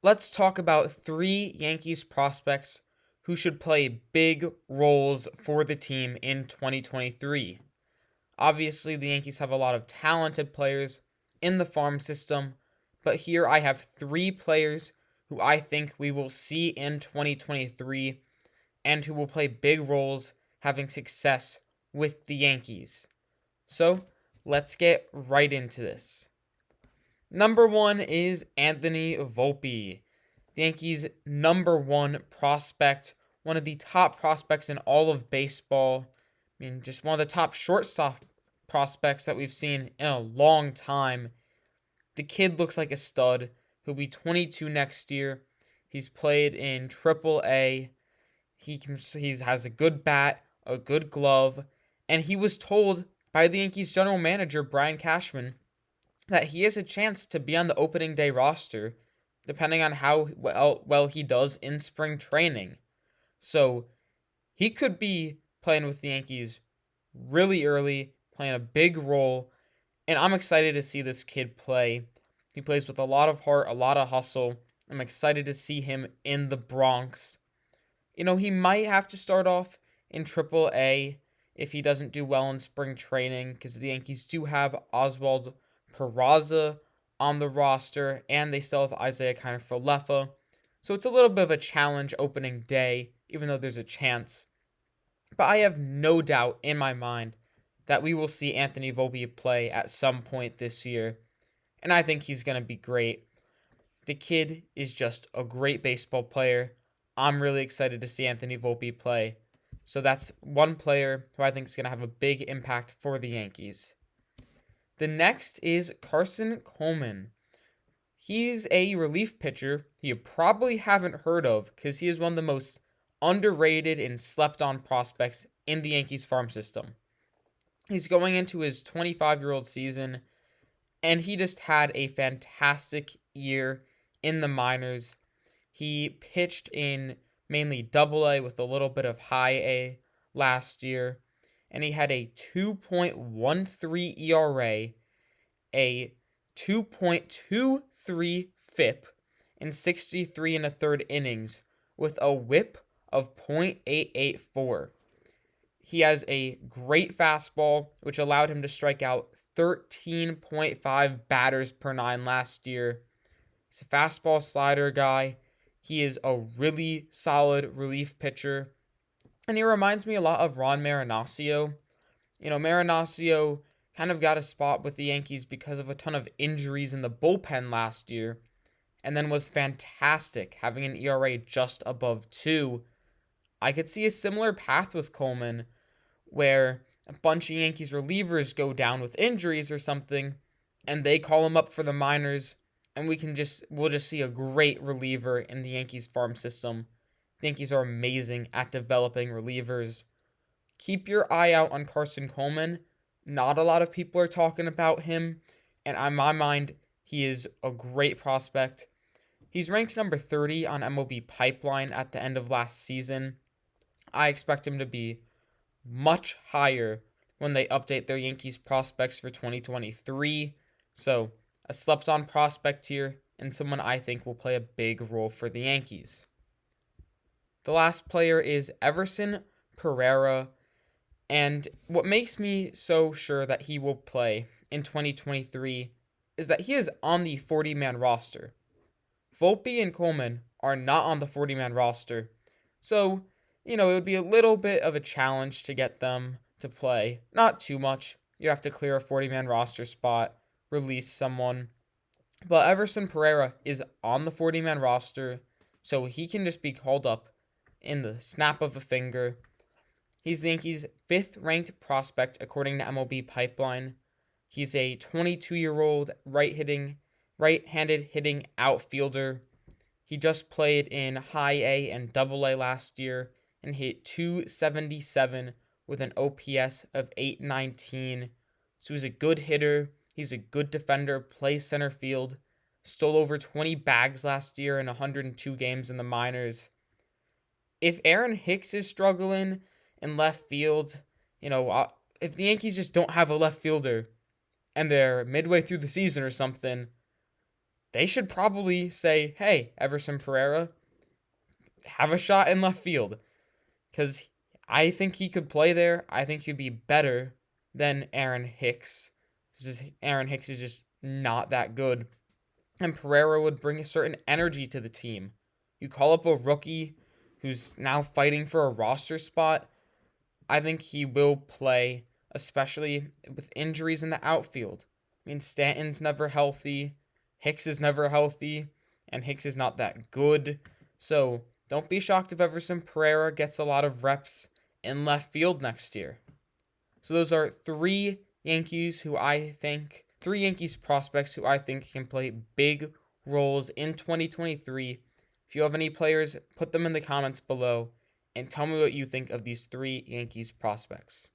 let's talk about three Yankees prospects who should play big roles for the team in 2023. Obviously, the Yankees have a lot of talented players in the farm system, but here I have three players who I think we will see in 2023 and who will play big roles having success with the Yankees. So, let's get right into this. Number one is Anthony Volpe, the Yankees' number one prospect, one of the top prospects in all of baseball. I mean, just one of the top shortstop prospects that we've seen in a long time. The kid looks like a stud. He'll be 22 next year. He's played in Triple A. He has a good bat, a good glove, and he was told by the Yankees general manager Brian Cashman that he has a chance to be on the opening day roster, depending on how well he does in spring training. So he could be playing with the Yankees really early, playing a big role, and I'm excited to see this kid play. He plays with a lot of heart, a lot of hustle. I'm excited to see him in the Bronx. He might have to start off in Triple A if he doesn't do well in spring training, because the Yankees do have Oswald Peraza on the roster, and they still have Isaiah Kiner-Falefa. So it's a little bit of a challenge opening day, even though there's a chance. But I have no doubt in my mind that we will see Anthony Volpe play at some point this year, and I think he's going to be great. The kid is just a great baseball player. I'm really excited to see Anthony Volpe play. So that's one player who I think is going to have a big impact for the Yankees. The next is Carson Coleman. He's a relief pitcher you probably haven't heard of because he is one of the most underrated and slept on prospects in the Yankees farm system. He's going into his 25-year-old season, and he just had a fantastic year in the minors. He pitched in mainly Double A with a little bit of High A last year, and he had a 2.13 ERA, a 2.23 FIP in 63 and a third innings with a whip of .884. He has a great fastball, which allowed him to strike out 13.5 batters per nine last year. He's a fastball slider guy. He is a really solid relief pitcher. And he reminds me a lot of Ron Marinaccio. Marinaccio kind of got a spot with the Yankees because of a ton of injuries in the bullpen last year, and then was fantastic, having an ERA just above 2. I could see a similar path with Coleman, where a bunch of Yankees relievers go down with injuries or something, and they call him up for the minors, and we'll just see a great reliever in the Yankees farm system. The Yankees are amazing at developing relievers. Keep your eye out on Carson Coleman. Not a lot of people are talking about him, and in my mind, he is a great prospect. He's ranked number 30 on MLB Pipeline at the end of last season. I expect him to be much higher when they update their Yankees prospects for 2023. So, a slept-on prospect here, and someone I think will play a big role for the Yankees. The last player is Everson Pereira, and what makes me so sure that he will play in 2023 is that he is on the 40-man roster. Volpe and Coleman are not on the 40-man roster, so, it would be a little bit of a challenge to get them to play. Not too much. You have to clear a 40-man roster spot, release someone. But Everson Pereira is on the 40-man roster, so he can just be called up in the snap of a finger. He's the Yankees' 5th ranked prospect according to MLB Pipeline. He's a 22-year-old right-handed hitting outfielder. He just played in High A and Double A last year and hit .277 with an OPS of .819. So he's a good hitter. He's a good defender, plays center field, stole over 20 bags last year in 102 games in the minors. If Aaron Hicks is struggling in left field, if the Yankees just don't have a left fielder and they're midway through the season or something, they should probably say, hey, Everson Pereira, have a shot in left field. Because I think he could play there. I think he'd be better than Aaron Hicks. Aaron Hicks is just not that good. And Pereira would bring a certain energy to the team. You call up a rookie who's now fighting for a roster spot. I think he will play, especially with injuries in the outfield. I mean, Stanton's never healthy, Hicks is never healthy, and Hicks is not that good. So don't be shocked if Everson Pereira gets a lot of reps in left field next year. So those are three Yankees prospects who I think can play big roles in 2023. If you have any players, put them in the comments below and tell me what you think of these three Yankees prospects.